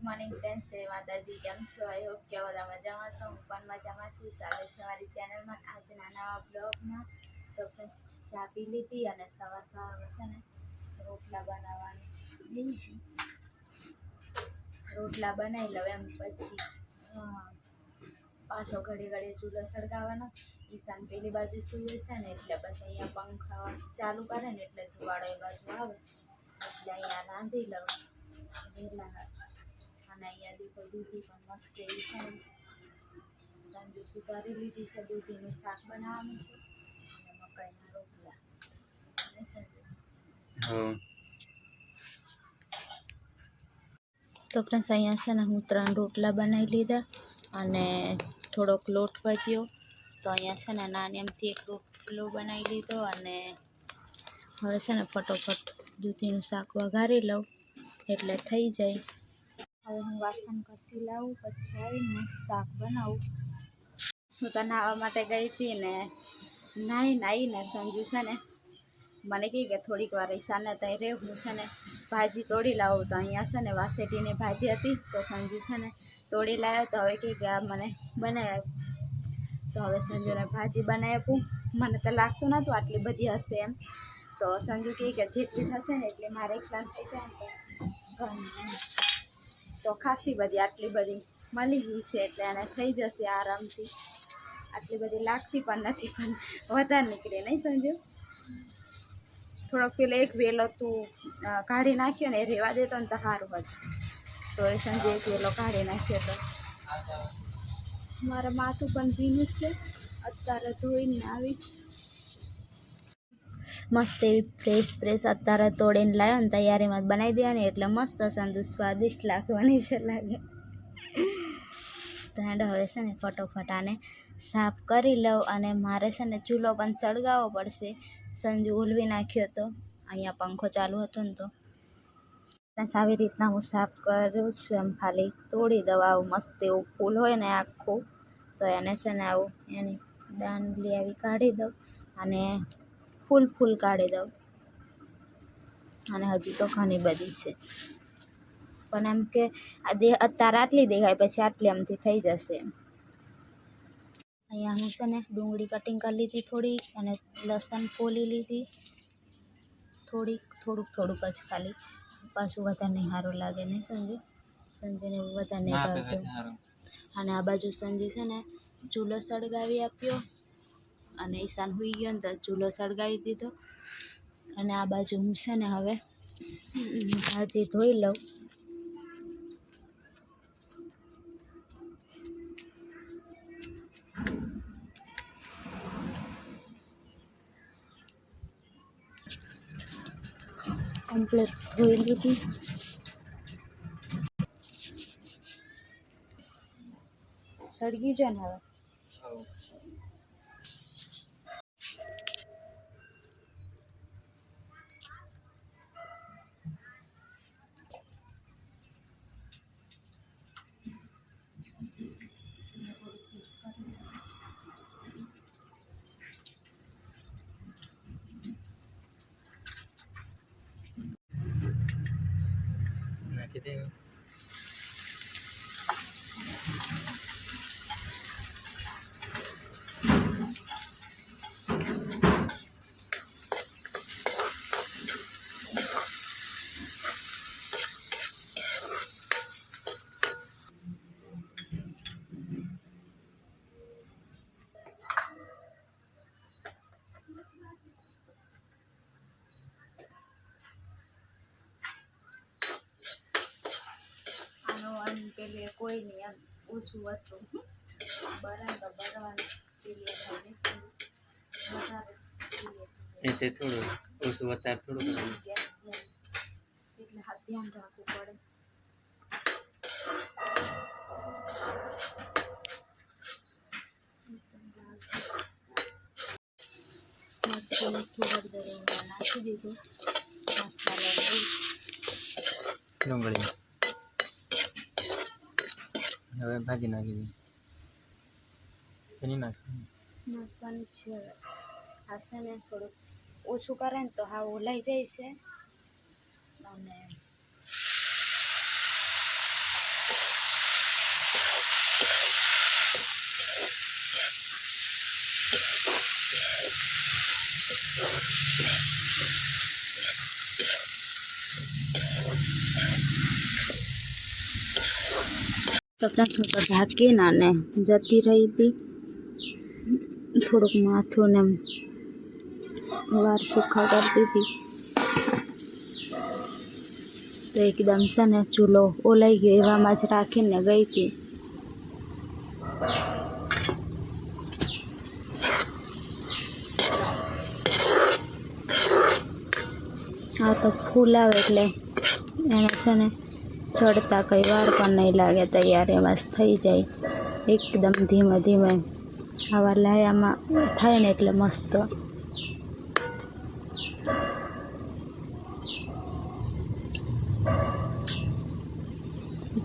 Morning friends, જય માતાજી. કેમ છો? આઈ હોપ કે બધા મજામાં છો. હું પણ મજામાં છું. સ્વાગત છે મારી ચેનલમાં આજના નવા બ્લોગમાં. તો ફ્રેન્ડ્સ, ચા પી લીધી અને સવારમાં છે ને રોટલા બનાવવાની રોટલા બનાવી લઉં એમ. પછી પાછો ઘડી ઘડી ચૂલો સળગાવવાનો. ઈશાન પેલી બાજુ સૂવે છે ને, એટલે પછી અહીંયા પંખા ચાલુ કરે ને એટલે ધુવાડો એ બાજુ આવે, એટલે અહીંયા રાંધી લઉં વહેલા. અને અહીંયા દીપો દૂધી પણ મસ્ત એવી છે ને સાંજુ સુધારી લીધી છે. દૂધીનું શાક બનાવવાનું છે અને મકાઈના રોટલા. તો ફ્રેન્ડ્સ, અહીંયા છે ને હું 3 રોટલા બનાવી લીધા અને થોડોક લોટ વધ્યો, તો અહીંયા છે ને નાની એમથી 1 રોટલો બનાવી લીધો. અને હવે છે ને ફટોફટ દૂધીનું શાક વઘારી લઉં એટલે થઈ જાય. હવે હું વાસણ ઘસી લાવું, પછી આવીને શાક બનાવું. હું તો નાહવા માટે ગઈ હતી ને નાહીને સંજુ છે ને મને કહે કે થોડીક વાર ઈશાને ત્યાં રહે, હું છે ને ભાજી તોડી લાવું. તો અહીંયા છે ને વાસેટીની ભાજી હતી, તો સંજુ છે ને તોડી લાવ્યો. તો હવે કહે કે આ મને બનાવી આપ. તો હવે સંજુને ભાજી બનાવી આપું. મને તો લાગતું નહોતું આટલી બધી હશે એમ. તો સંજુ કહે કે જેટલી થશે ને એટલે મારે એકલાને થઈ જાય ને ઘરની. તો ખાસી બધી આટલી બધી મળી ગઈ છે એટલે એને થઈ જશે આરામથી. આટલી બધી લાગતી પણ નથી, પણ વધારે નીકળે નહીં સંજુ? થોડોક પેલો એક વેલો તું કાઢી નાખ્યો ને, એ રહેવા દેતો ને તો સારું હતું. તો એ સંજુ એક વેલો કાઢી નાખ્યો. તો મારા માથું પણ ભીનું છે, અત્યારે ધોઈને આવી. મસ્ત એવી ફ્રેશ અત્યારે તોડીને લાવ્યો ને તૈયારીમાં જ બનાવી દેવાની, એટલે મસ્ત સંજુ સ્વાદિષ્ટ લાગવાની છે લાગે. તો હેંડો હવે છે ને ફટોફટ આને સાફ કરી લઉં. અને મારે છે ને ચૂલો પણ સળગાવવો પડશે. સંજુ ઉલવી નાખ્યો હતો, અહીંયા પંખો ચાલુ હતો ને, તો આવી રીતના હું સાફ કરું છું. એમ ખાલી તોડી દઉં. આવું મસ્ત એવું ફૂલ હોય ને આખું, તો એને છે ને આવું એની દાંડલી આવી કાઢી દઉં અને ફૂલ કાઢી દઉં. અને હજી તો ઘણી બધી છે, પણ એમ કે અત્યારે આટલી દેખાય, પછી આટલી એમથી થઈ જશે. અહીંયા હું છે ને ડુંગળી કટિંગ કરી લીધી થોડી, અને લસણ ફોલી લીધી થોડુંક જ ખાલી. પાછું વધારે નહીં સારું લાગે ને સંજુને વધારે નહીં ભાવતું. અને આ બાજુ સંજુ છે ને ચૂલો સળગાવી આપ્યો, અને ઈશાન સૂઈ ગયો ને તો ચૂલો સળગાવી દીધો. અને આ બાજુ હું છે ને હવે ભાજી ધોઈ લઉં. કમ્પ્લીટ ધોઈ લીધી. સળગી જો ને હવે. નાખી દે. પેલી કોઈ નહીં એમ ઓછું હતું બરાવાનું એસે થોડું ઓછું વધારે થોડું એટલે હાથ ધ્યાન રાખવું પડે. થોડુંક દરેક નાખી દીધું મસાલા ડુંગળી. હવે ભાજી નાખી દઈએ. નાખવાની છે. આ છે ને થોડુંક ઓછું કરે ને તો હા ઓલાઈ જાય છે. અને તો ફ્રેન્ડ્સ હું તો ઢાંકીને અને જતી રહી હતી. થોડુંક માથું ને વાર સુખા કરતી હતી તો એકદમ છે ને ચૂલો ઓલાઈ ગયો એવામાં જ રાખીને ગઈ હતી. આ તો ફૂલ આવે એટલે એને છે ને ચડતા કંઈ વાર પણ નહીં લાગે, તૈયાર એમાં જ થઈ જાય. એકદમ ધીમે ધીમે આવા લાયામાં થાય ને એટલે મસ્ત.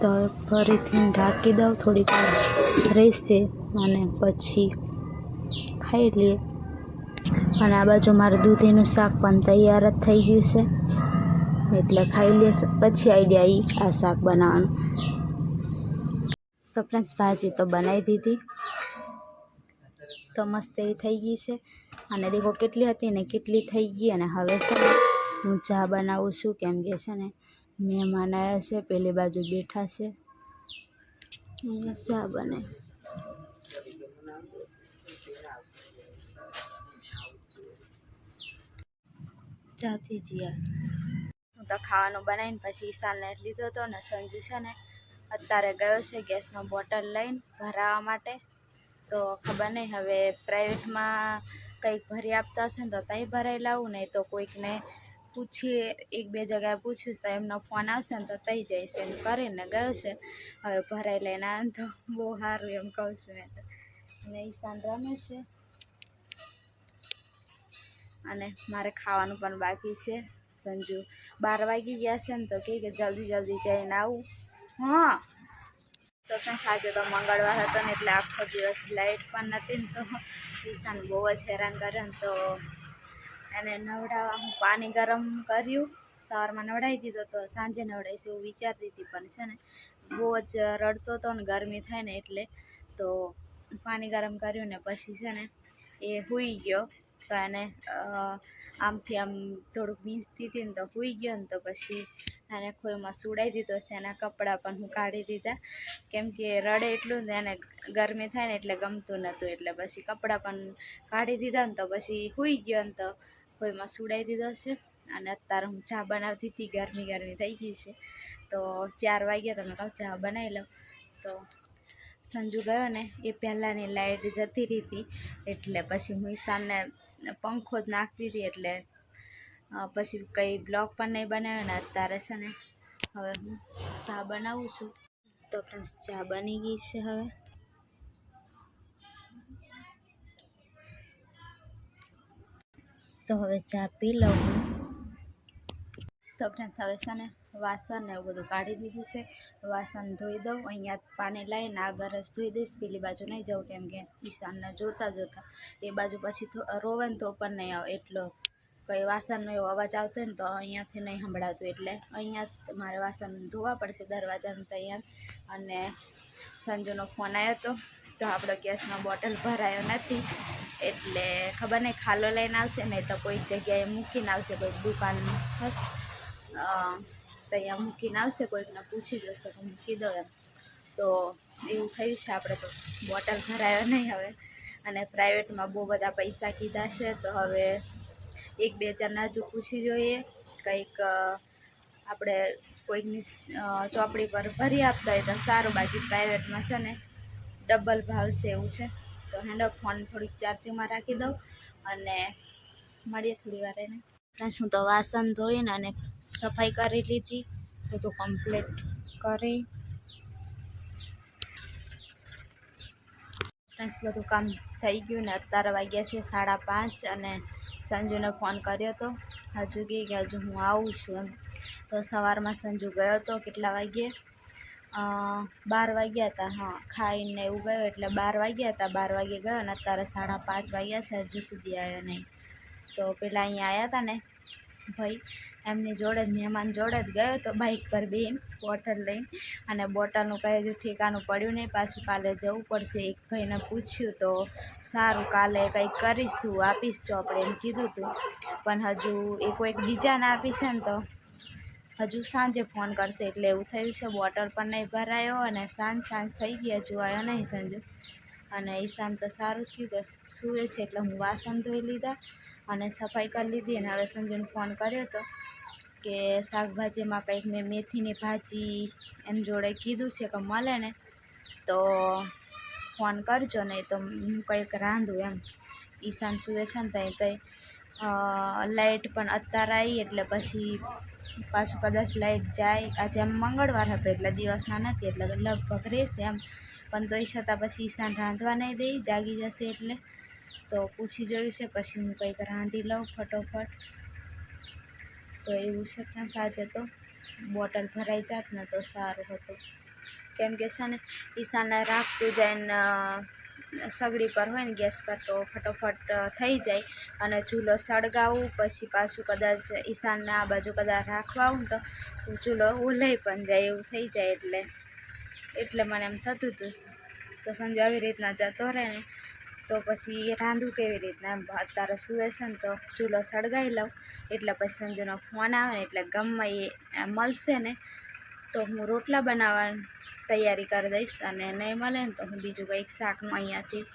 તો ફરીથી ઢાંકી દઉં, થોડીક વાર રહેશે અને પછી ખાઈ લઈએ. અને આ બાજુ મારું દૂધીનું શાક પણ તૈયાર જ થઈ ગયું છે એટલે ખાઈ લઈએ. પછી આઈડિયા આવી આ શાક બનાવવાનું. તો ફ્રેન્ડ્સ ભાજી તો બનાવી દીધી, તો મસ્ત એવી થઈ ગઈ છે. અને દેખો કેટલી હતી ને કેટલી થઈ ગઈ. અને હવે છે ને હું ચા બનાવું છું, કેમ કે છે ને મહેમાન આવ્યા છે, પેલી બાજુ બેઠા છે. ચા બને ચાથી જીયા. હું તો ખાવાનું બનાવીને પછી ઈશાનને લીધો હતો ને સંજુ છે ને અત્યારે ગયો છે ગેસનો બોટલ લઈને ભરાવા માટે. તો ખબર નહીં હવે પ્રાઇવેટમાં કંઈક ભરી આપતા હશે ને તો ત્યાં ભરાઈ લાવું, નહીં તો કોઈકને પૂછીએ, એક બે જગ્યાએ પૂછ્યું તો એમનો ફોન આવશે ને તો થઈ જઈશ એમ કરીને ગયો છે. હવે ભરાઈ લઈને આવે તો બહુ સારું એમ કહું છું મેં તો. અને ઈશાન રમે છે અને મારે ખાવાનું પણ બાકી છે. સંજુ 12 વાગી ગયા છે ને તો કહે કે જલ્દી જલ્દી જઈને આવું. હા તો ફ્રેન્ડ્સ આજે તો મંગળવાર હતો ને એટલે આખો દિવસ લાઇટ પણ નથી ને તો ઈશાન બહુ જ હેરાન કરે ને તો એને નવડાવવા હું પાણી ગરમ કર્યું. સવારમાં નવડાવી દીધો તો સાંજે નવડાવીશ એવું વિચારતી હતી, પણ છે ને બહુ જ રડતો હતો ને ગરમી થાય ને એટલે તો પાણી ગરમ કર્યું ને પછી છે ને એ સૂઈ ગયો. તો એને આમથી આમ થોડુંક વીંઝતી હતી ને તો સૂઈ ગયો ને તો પછી એને ખોઈમાં સુડાવી દીધો છે. એના કપડાં પણ હું કાઢી દીધા, કેમ કે રડે એટલું ને એને ગરમી થાય ને એટલે ગમતું નહોતું, એટલે પછી કપડાં પણ કાઢી દીધા ને તો પછી સૂઈ ગયો ને તો ખોઈમાં સુડાવી દીધો છે. અને અત્યારે હું ચા બનાવતી હતી, ગરમી ગરમી થઈ ગઈ છે તો 4 વાગ્યા તમે કહો ચા બનાવી લઉં. તો સંજુ ગયો ને એ પહેલાંની લાઇટ જતી રહી હતી એટલે પછી હું ઈશાનને પંખો જ નાખતી હતી એટલે પછી કંઈ બ્લોગ પણ નહીં બનાવ્યો ને અત્યારે છે ને હવે હું ચા બનાવું છું. તો ફ્રેન્ડ્સ ચા બની ગઈ છે હવે. તો હવે ચા પી લઉં હું. તો ફ્રેન્ડ્સ હવે છે ને વાસણ ને એવું બધું કાઢી દીધું છે. વાસણ ધોઈ દઉં, અહીંયા પાણી લઈને આગળ જ ધોઈ દઈશ, પેલી બાજુ નહીં જાઉં કેમ કે ઈશાનને જોતા એ બાજુ પછી રોવે ને તો પણ નહીં આવે, એટલો કંઈ વાસણનો એવો અવાજ આવતો હોય ને તો અહીંયાથી નહીં સંભળાતું, એટલે અહીંયા મારે વાસણ ધોવા પડશે દરવાજાને ત્યાં. અને સંજુનો ફોન આવ્યો હતો તો આપણો ગેસનો બોટલ ભરાયો નથી એટલે ખબર નહીં ખાલો લઈને આવશે, નહીં તો કોઈક જગ્યાએ મૂકીને આવશે, કોઈક દુકાન હશે તો અહીંયા મૂકીને આવશે, કોઈકને પૂછી જશે તો મૂકી દો એમ. તો એવું થયું છે આપણે તો બોટલ ભરાયો નહીં હવે. અને પ્રાઇવેટમાં બહુ બધા પૈસા કીધા છે તો હવે 1-2 જણને હજુ પૂછી જોઈએ, કંઈક આપણે કોઈકની ચોપડી પર ભરી આપતા હોય તો સારું, બાકી પ્રાઇવેટમાં છે ને ડબલ ભાવ છે એવું છે. તો હેન્ડ ફોન થોડીક ચાર્જિંગમાં રાખી દઉં અને મળીએ થોડી વાર એને. ફ્રેન્ડ્સ હું તો વાસણ ધોઈને અને સફાઈ કરી લીધી, બધું કમ્પ્લીટ કરી. ફ્રેન્ડ્સ બધું કામ થઈ ગયું ને અત્યારે વાગ્યા છે 5:30 અને સંજુને ફોન કર્યો હતો, હજુ કે હજુ હું આવું છું એમ. તો સવારમાં સંજુ ગયો હતો, કેટલા વાગ્યે 12 વાગ્યા હતા, હા ખાઈને એવું ગયો એટલે 12 વાગ્યા હતા. 12 વાગ્યે ગયો અને અત્યારે 5:30 વાગ્યા છે, હજુ સુધી આવ્યો નહીં. તો પેલા અહીંયા આવ્યા હતા ને ભાઈ એમની જોડે જ મહેમાન જોડે જ ગયો તો બાઇક પર બેન બોટલ લઈને, અને બોટલનું કંઈ હજુ ઠેકાણું પડ્યું નહીં. પાછું કાલે જવું પડશે. એક ભાઈને પૂછ્યું તો સારું કાલે કંઈક કરીશું, આપીશ ચોપડે એમ કીધું હતું. પણ હજુ એ કોઈક બીજાને આપી છે ને તો હજુ સાંજે ફોન કરશે, એટલે એવું થયું છે. બોટલ પણ નહીં ભરાયો અને સાંજ થઈ ગયા, હજુ આવ્યો નહીં સંજુ. અને ઈશાન તો સારું થયું કે સૂવે છે, એટલે હું વાસણ ધોઈ લીધા અને સફાઈ કરી લીધી. અને હવે સંજુને ફોન કર્યો હતો કે શાકભાજીમાં કંઈક મેં મેથીની ભાજી એમ જોડે કીધું છે કે મળે ને તો ફોન કરજો, નહીં તો હું કંઈક રાંધું એમ. ઈશાન સૂવે છે ને ત્યાં લાઇટ પણ અત્યારે આવી, એટલે પછી પાછું કદાચ લાઇટ જાય. આજે એમ મંગળવાર હતો એટલે દિવસના નથી, એટલે લગભગ રહેશે એમ. પણ તોય છતાં પછી ઈશાન રાંધવા નહીં દે, જાગી જશે એટલે. તો પૂછી જોયું છે, પછી હું કંઈક રાંધી લઉં ફટોફટ. તો એવું છે કે સાંજે તો બોટલ ભરાઈ જાત ને તો સારું હતું. કેમ કે છે ને ઈશાનને રાખતું જઈને સગડી પર હોય ને ગેસ પર તો ફટોફટ થઈ જાય. અને ચૂલો સળગાવું પછી પાછું કદાચ ઈશાનને આ બાજુ કદાચ રાખવા આવું તો ચૂલો ઓલાઈ પણ જાય, એવું થઈ જાય. એટલે મને એમ થતું હતું તો સંજુ આવી રીતના જતો રહે ને તો પછી રાંધું કેવી રીતના એમ. અત્યારે સૂવે છે ને તો ચૂલો સળગાવી લઉં, એટલે પછી સંજુનો ફોન આવે ને એટલે ગમે એ મળશે ને તો હું રોટલા બનાવવાની તૈયારી કરી દઈશ. અને નહીં મળે ને તો હું બીજું કંઈક શાકનું અહીંયાથી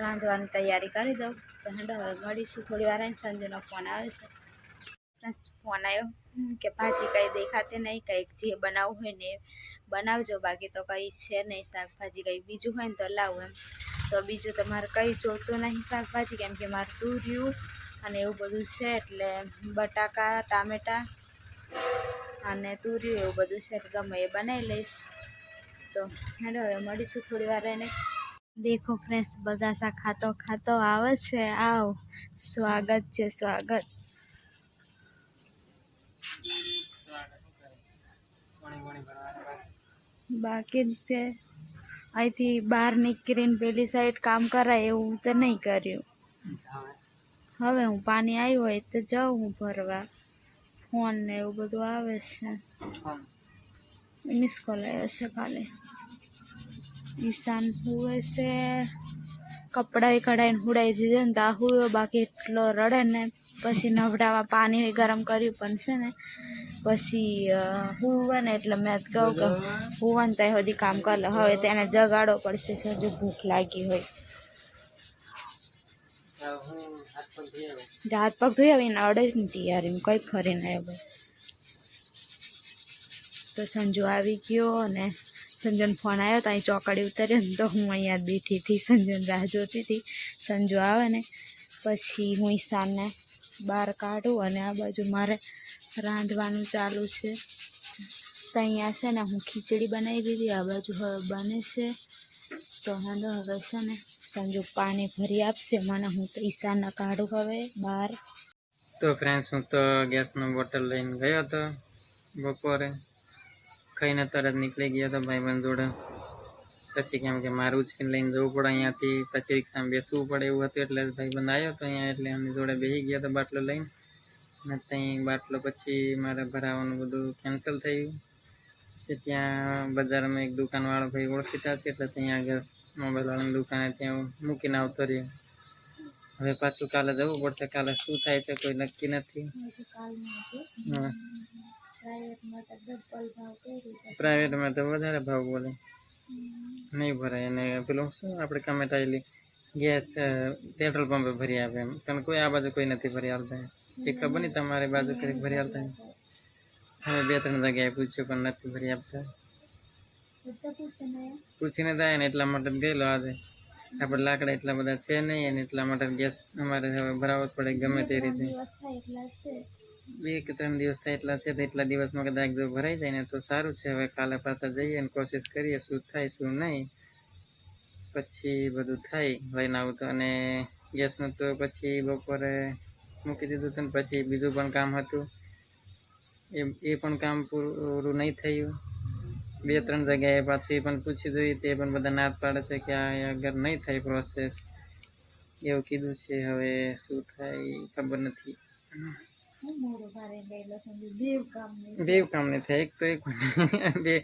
રાંધવાની તૈયારી કરી દઉં. તો હેડો હવે મળીશું થોડી વાર. સંજુનો ફોન આવે છે, ફોન આવ્યો કે ભાજી કંઈ દેખાતી નહીં, કંઈક જે બનાવવું હોય ને બનાવજો, બાકી તો કંઈ છે નહીં શાકભાજી. કંઈક બીજું હોય ને તો લાવું એમ. તો બીજું તો મારે કંઈ જોતું નહીં શાકભાજી, કેમ કે મારે તુરિયું અને એવું બધું છે. એટલે બટાકા ટામેટાં અને તુરિયું એવું બધું છે, એટલે ગમે એ બનાવી લઈશ. તો હેડો હવે મળીશું થોડી વાર એને. દેખો ફ્રેન્ડ્સ, બધા સા ખાતો આવે છે. આવ સ્વાગત છે, સ્વાગત. બાકી છે અહીંથી બહાર નીકળીને પેલી સાઈડ કામ કરાય એવું તો નહીં કર્યું. હવે હું પાણી આવ્યું હોય તો જાઉં હું ભરવા. ફોન ને એવું બધું આવે છે. મિસ કોલ આવ્યો છે કાલે. ઈશાન હુવે છે, કપડાં કઢાઈને હુડાઈ દીધે ને તા હુયો, બાકી એટલો રડે ને. પછી નવડાવવા પાણી ગરમ કર્યું પણ છે ને પછી હુવે ને એટલે મેં કહું કે હુવે ને ત્યાં સુધી કામ કરી લે. હવે તેને જગાડવો પડશે, હજુ ભૂખ લાગી હોય. હાથ પગ ધોઈ આવીને અડે જ નથી યાર, એમ કંઈ ફરીને આવ્યો. તો સંજુ આવી ગયો અને સંજુને ફોન આવ્યો તો અહીં ચોકડી ઉતર્યો ને તો હું અહીંયા બેઠી હતી, સંજુને રાહ જોતી હતી. સંજુ આવે ને પછી હું ઈશાનને બહાર કાઢું અને આ બાજુ મારે રાંધવાનું ચાલુ છે. તો અહીંયા છે ને હું ખીચડી બનાવી દીધી, આ બાજુ હવે બને છે. તો હવે છે ને સંજુ પાણી ભરી આપશે મને, હું તો ઈશાનને કાઢું હવે બહાર. તો ફ્રેન્ડ્સ, હું તો ગેસનો બોટલ લઈને ગયો હતો બપોરે, ખાઈને તરત નીકળી ગયો હતો ભાઈબંધ જોડે. પછી કેમ કે મારે ઉચકીને લઈને જવું પડે અહીંયાથી, પછી રિક્ષામાં બેસવું પડે એવું હતું. એટલે ભાઈબંધ આવ્યો હતો અહીંયા, એટલે એમની જોડે બેસી ગયા હતો બાટલો લઈને. અને ત્યાં બાટલો પછી મારે ભરાવાનું બધું કેન્સલ થયું. પછી ત્યાં બજારમાં એક દુકાનવાળો ભાઈ ઓળખીતા છે, એટલે ત્યાં આગળ મોબાઈલવાળાની દુકાને ત્યાં મૂકીને આવતો રહ્યો. હવે પાછું કાલે જવું પડશે. કાલે શું થાય છે કોઈ નક્કી નથી. પ્રાઇવેટમાં તો વધારે ભાવ બોલે, નહીં ભરાય. અને પેલું શું આપણે કમેટાયેલી ગેસ પેટ્રોલ પંપે ભરી આપે એમ, પણ કોઈ આ બાજુ કોઈ નથી ભરી આવતા. એ ખબર નહીં તમારી બાજુ કંઈક ભરી આવતા. હવે 2-3 જગ્યાએ પૂછ્યું પણ નથી ભરી આપતા. પૂછીને થાય ને એટલા માટે ગયેલો આજે. આપણે લાકડા એટલા બધા છે નહીં, અને એટલા માટે ગેસ અમારે હવે ભરાવવો પડે ગમે તે રીતે. 2-3 દિવસ થાય એટલા છે, તો એટલા દિવસમાં કદાચ જો ભરાઈ જાય ને તો સારું છે. હવે કાલે પાછા જઈએ અને કોશિશ કરીએ શું થાય શું નહીં, પછી બધું થાય લઈને આવું તો. અને ગેસનું તો પછી બપોરે મૂકી દીધું હતું ને પછી બીજું પણ કામ હતું, એ પણ કામ પૂરું નહીં થયું. 2-3 જગ્યાએ પાછું એ પણ પૂછી જોઈએ, તે પણ બધા ના પાડે છે કે આ આગળ નહીં થાય પ્રોસેસ એવું કીધું છે. હવે શું થાય ખબર નથી. બે કામ નહીં થાય, એક તો એક બે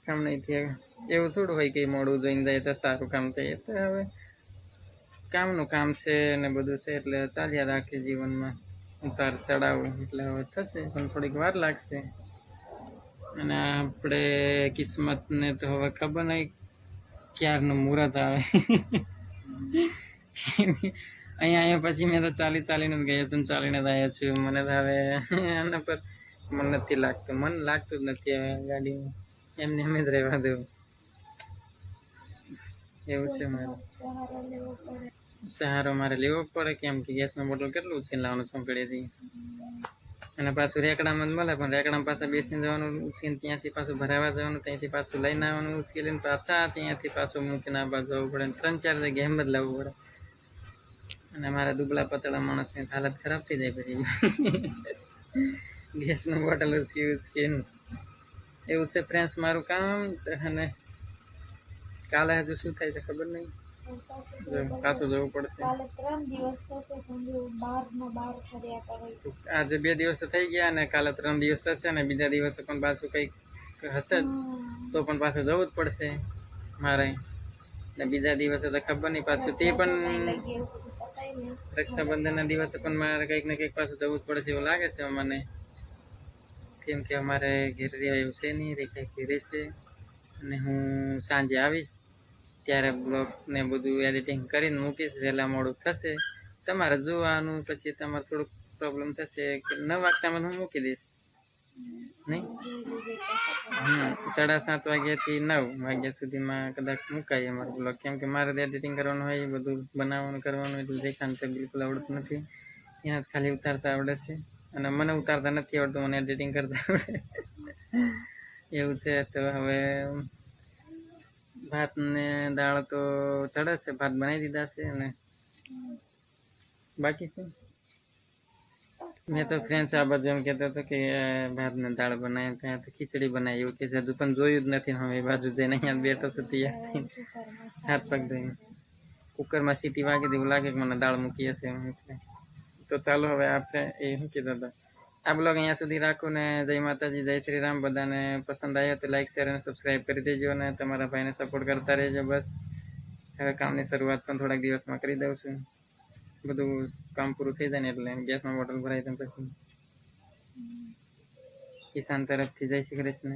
કામ નહીં થયા. એવું થોડું હોય કે મોડું જોઈને જાય તો સારું કામ થાય. તો હવે કામનું કામ છે ને બધું છે એટલે ચાલ્યા રાખે જીવનમાં, ઉતાર ચડાવું એટલે હવે થશે પણ થોડીક વાર લાગશે. અને આપણે કિસ્મતને તો હવે ખબર નહીં ક્યારનું મુહૂર્ત આવે. અહીંયા પછી મેં તો ચાલીને જ ગયો હતો, ચાલીને જ આવ્યો છું. મને તો હવે આના પર મન નથી લાગતું, મન લાગતું જ નથી હવે ગાડીમાં, એમને એમ જ રહેવા દેવું એવું છે. મારે સહારો મારે લેવો પડે, કેમ કે ગેસનું બોટલ કેટલું છે લાવવાનું ચોકડીથી, અને પાછું રેકડામાં જ મળે, પણ રેકડામાં પાછા બેસીને જવાનું ઉચકીને ત્યાંથી પાછું ભરાવા જવાનું, ત્યાંથી પાછું લઈને આવવાનું ઉચકી લઈને પાછા ત્યાંથી પાછું મૂકીને આવવા જવું પડે, 3-4 જગ્યાએ એમ જ લાવવું પડે. અને મારા દુબળા પતળા માણસની હાલત ખરાબ થઈ જાય પછી ગેસનું બોટલ ઉચકીને. એવું છે ફ્રેન્ડ્સ મારું કામ. અને કાલે હજુ શું થાય છે ખબર નહીં, પાછું જવું પડશે. આજે 2 દિવસ થઈ ગયા અને કાલે 3 દિવસ થશે, અને બીજા દિવસે પણ પાછું કંઈક હશે તો પણ પાછું જવું જ પડશે મારે. ને બીજા દિવસે તો ખબર નહીં પાછું, તે પણ રક્ષાબંધનના દિવસે પણ મારે કંઈક ને કંઈક પાછું જવું જ પડશે એવું લાગે છે મને, કેમ કે અમારે ઘેર રહેવાયું છે નહીં, કંઈક રહેશે. અને હું સાંજે આવીશ ત્યારે બ્લોગ ને બધું એડિટિંગ કરીને મૂકીશ, વહેલા મોડું થશે તમારે જોવાનું, પછી તમારે થોડુંક પ્રોબ્લેમ થશે કે 9 વાગતામાં હું મૂકી દઈશ નહીં. 7:30 વાગ્યાથી 9 વાગ્યા સુધીમાં કદાચ મુકાય અમારો બ્લોગ, કેમ કે મારે એડિટિંગ કરવાનું હોય, બધું બનાવવાનું કરવાનું, એટલે દેખાનું તો બિલકુલ આવડતું નથી. એના ખાલી ઉતારતા આવડે છે, અને મને ઉતારતા નથી આવડતું, મને એડિટિંગ કરતા આવડે એવું છે. તો હવે ભાત ને દાળ તો ચડે છે, ભાત બનાવી દીધા છે, અને બાકી છે. મેં તો ફ્રેન્ડ્સ આ બાજુ એમ કહેતો હતો કે ભાત ને દાળ બનાવી, ત્યાં તો ખીચડી બનાવી એવું કે છે, હજુ પણ જોયું જ નથી. હવે એ બાજુ જઈને અહીંયા બેઠો છું તૈયાર થઈને, હાથ પગ ધોઈને. કુકરમાં સીટી વાગી દે એવું લાગે કે મને દાળ મૂકી હશે એમ. એટલે તો ચાલો હવે આપણે એ શું કહેતા હતા, આ બ્લોગ અહીંયા સુધી રાખું ને. જય માતાજી, જય શ્રી રામ. બધાને પસંદ આવ્યો તો લાઈક, શેર અને સબસ્ક્રાઈબ કરી દેજો, અને તમારા ભાઈને સપોર્ટ કરતા રહેજો. બસ હવે કામની શરૂઆત પણ થોડાક દિવસમાં કરી દઉં છું, બધું કામ પૂરું થઈ જાય ને એટલે ગેસમાં બોટલ ભરાઈ દઉં. પછી કિસાન તરફથી જય શ્રી કૃષ્ણ.